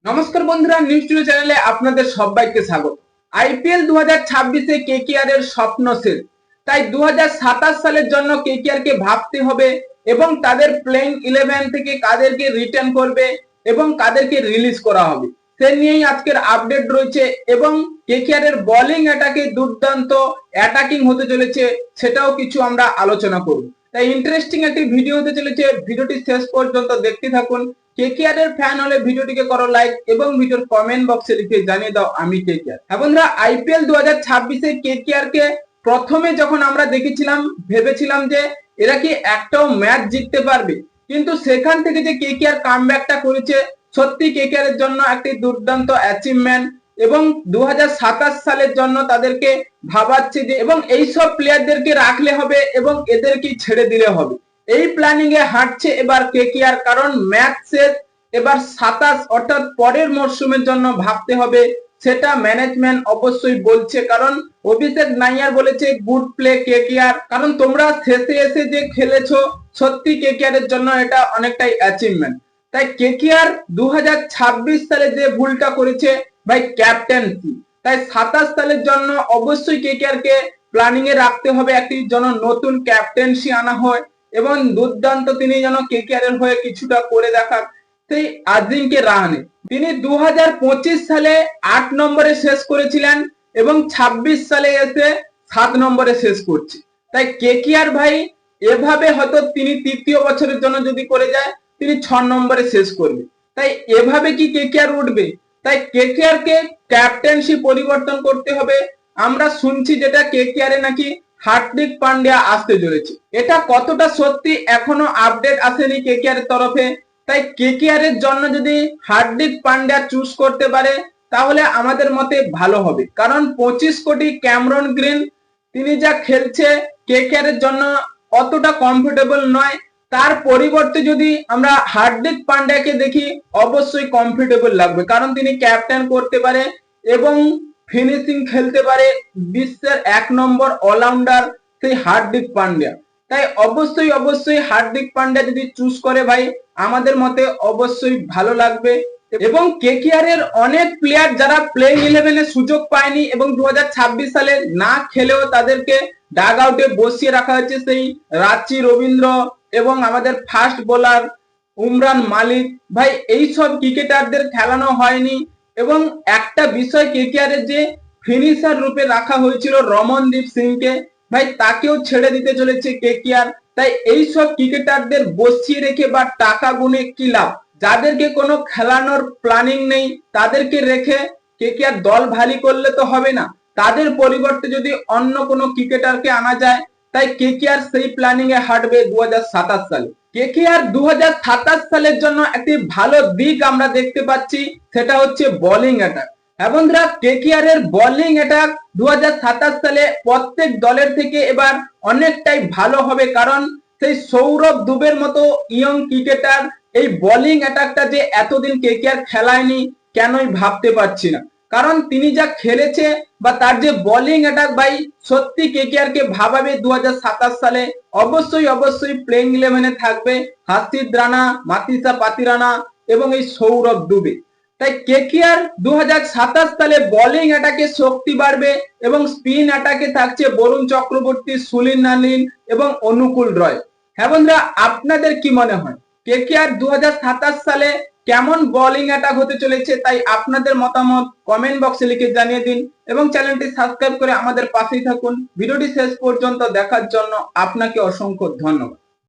নমস্কার বন্ধুরা, news today চ্যানেলে আপনাদের সবাইকে স্বাগত। আইপিএল 2026-এ কেকেআর এর স্বপ্ন শেষ, তাই 2027 সালের জন্য কেকেআর কে ভাবতে হবে এবং তাদের প্লেইং 11 থেকে কাদেরকে রিটার্ন করবে এবং কাদেরকে রিলিজ করা হবে সে নিয়েই আজকের আপডেট রয়েছে। এবং কেকেআর এর বোলিং অ্যাটাকে দুর্দান্ত অ্যাটাকিং হতে চলেছে, সেটাও কিছু আমরা আলোচনা করব। তাই ইন্টারেস্টিং একটি ভিডিও হতে চলেছে, ভিডিওটি শেষ পর্যন্ত দেখতে থাকুন। কেকেআর এর ফ্যান হলে ভিডিওটিকে করো লাইক এবং ভিডিওর কমেন্ট বক্সে লিখে জানিয়ে দাও আমি কেকেআর। হ্যাঁ বন্ধুরা, আইপিএল 2026-এ কেকেআর কে প্রথমে যখন আমরা দেখেছিলাম ভেবেছিলাম যে এরা কি একটাও ম্যাচ জিততে পারবে, কিন্তু সেখান থেকে যে কেকেআর কামব্যাকটা করেছে সত্যি কেকেআর এর জন্য একটি দুর্দান্ত অ্যাচিভমেন্ট। এবং 2027 সালের জন্য তাদেরকে ভাবাচ্ছে যে এবং এইসব প্লেয়ারদেরকে রাখলে হবে এবং এদেরকে ছেড়ে দিলে হবে, এই প্ল্যানিং এ হাঁটছে এবার কেকেআর। কারণ ম্যাচ শেষ, এবার 27 অর্থাৎ পরের মরশুমের জন্য ভাবতে হবে, সেটা ম্যানেজমেন্ট অবশ্যই বলছে। কারণ অভিষেক নাইয়ার বলেছে গুড প্লে কেকেআর, কারণ তোমরা শেষে এসে যে খেলেছো সত্যি কেকেআর এর জন্য এটা অনেকটাই অ্যাচিভমেন্ট। তাই কেকেআর 2026 সালে যে ভুলটা করেছে ভাই ক্যাপ্টেন্সি, তাই 27 সালের জন্য অবশ্যই কেকেআর কে প্ল্যানিং এ রাখতে হবে একটি যেন নতুন ক্যাপ্টেন্সি আনা হয় এবং দুর্দান্ত তিনি যেন কেকেআর এর হয়ে কিছুটা করে দেখান। সেই আজিঙ্কে রাহানে তিনি 2025 সালে 8 নম্বরে শেষ করেছিলেন এবং 26 সালে এসে 7 নম্বরে শেষ করছে। তাই কেকেআর ভাই এভাবে হয়তো তিনি তৃতীয় বছরের জন্য যদি করে যায় তিনি 6 নম্বরে শেষ করবে। তাই এভাবে কি কেকেআর উঠবে? তাই কেকেআর কে ক্যাপ্টেন্সি পরিবর্তন করতে হবে। আমরা শুনছি যেটা কেকেআর এ নাকি হার্দিক পান্ডিয়া আসতে চলেছে, এটা কতটা সত্যি এখনো আপডেট আসেনি কেকেআর এর তরফে। তাই কেকেআর এর জন্য যদি হার্দিক পান্ডিয়া চুজ করতে পারে তাহলে আমাদের মতে ভালো হবে। কারণ 25 কোটি ক্যামেরন গ্রিন তিনি যা খেলছে কেকেআর এর জন্য অতটা কমফোর্টেবল নয়, তার পরিবর্তে যদি আমরা হার্দিক পান্ডিয়াকে দেখি অবশ্যই কমফোর্টেবল লাগবে। কারণ তিনি ক্যাপ্টেন করতে পারে এবং ফিনিশিং খেলতে পারে, বিশ্বের 1 নম্বর অলরাউন্ডার সেই হার্দিক পান্ডিয়া। তাই অবশ্যই হার্দিক পান্ডিয়া যদি চুজ করে ভাই আমাদের মতে অবশ্যই ভালো লাগবে। এবং কেকেআর এর অনেক প্লেয়ার যারা প্লেইং 11 এ সুযোগ পায়নি এবং 2026 সালে না খেলেও তাদেরকে ডাগ আউটে বসিয়ে রাখা হয়েছে, সেই রাচি রবীন্দ্র এবং আমাদের ফাস্ট বোলার উমরান মালিক ভাই, এই সব ক্রিকেটারদের খেলানো হয়নি। এবং একটা বিষয় কেকেআর এর যে ফিনিশার রূপে রাখা হয়েছিল রমনদীপ সিংকে, ভাই তাকেও ছেড়ে দিতে চলেছে কেকেআর। তাই এই সব ক্রিকেটারদের বসিয়ে রেখে বা টাকা গুনে কি লাভ? যাদেরকে কোনো খেলানোর প্ল্যানিং নেই তাদেরকে রেখে কেকেআর দল ভারী করলে তো হবে না, তাদের পরিবর্তে যদি অন্য কোনো ক্রিকেটারকে আনা যায়। তাই কেকেআর সেই প্ল্যানিং এ হাঁটবে 2027 সালে। কেকেআর 2027 সালের জন্য একটি ভালো দিক আমরা দেখতে পাচ্ছি, সেটা হচ্ছে বোলিং অ্যাটাক। হ্যাঁ বন্ধুরা, কেকেআর এর বোলিং অ্যাটাক 2027 সালে প্রত্যেক দলের থেকে এবার অনেকটাই ভালো হবে। কারণ সেই সৌরভ দুবের মতো ইয়ং ক্রিকেটার এই বোলিং অ্যাটাকটা যে এতদিন কেকেআর খেলায়নি কেনই ভাবতে পারছি না। কারণ তিনি যা খেলেছে বা তার যে বোলিং অ্যাটাক ভাই সত্যি কেকেআর কে ভাবাবে 2027 সালে। অবশ্যই প্লেইং 11 এ থাকবে হাসিদ রানা, মাতিসা পাতিরানা এবং এই সৌরভ দুবে। তাই কেকেআর 2027 সালে বোলিং অ্যাটাকে শক্তি বাড়বে এবং স্পিন অ্যাটাকে থাকছে বরুণ চক্রবর্তী, সুনীল নারিন এবং অনুকূল রয়। হ্যাঁ বন্ধুরা, আপনাদের কি মনে হয় কেকেআর 2027 সালে কেমন বোলিং অ্যাটাক হতে চলেছে? তাই আপনাদের মতামত কমেন্ট বক্সে লিখে জানিয়ে দিন এবং চ্যানেলটি সাবস্ক্রাইব করে আমাদের পাশেই থাকুন। ভিডিওটি শেষ পর্যন্ত দেখার জন্য আপনাকে অসংখ্য ধন্যবাদ।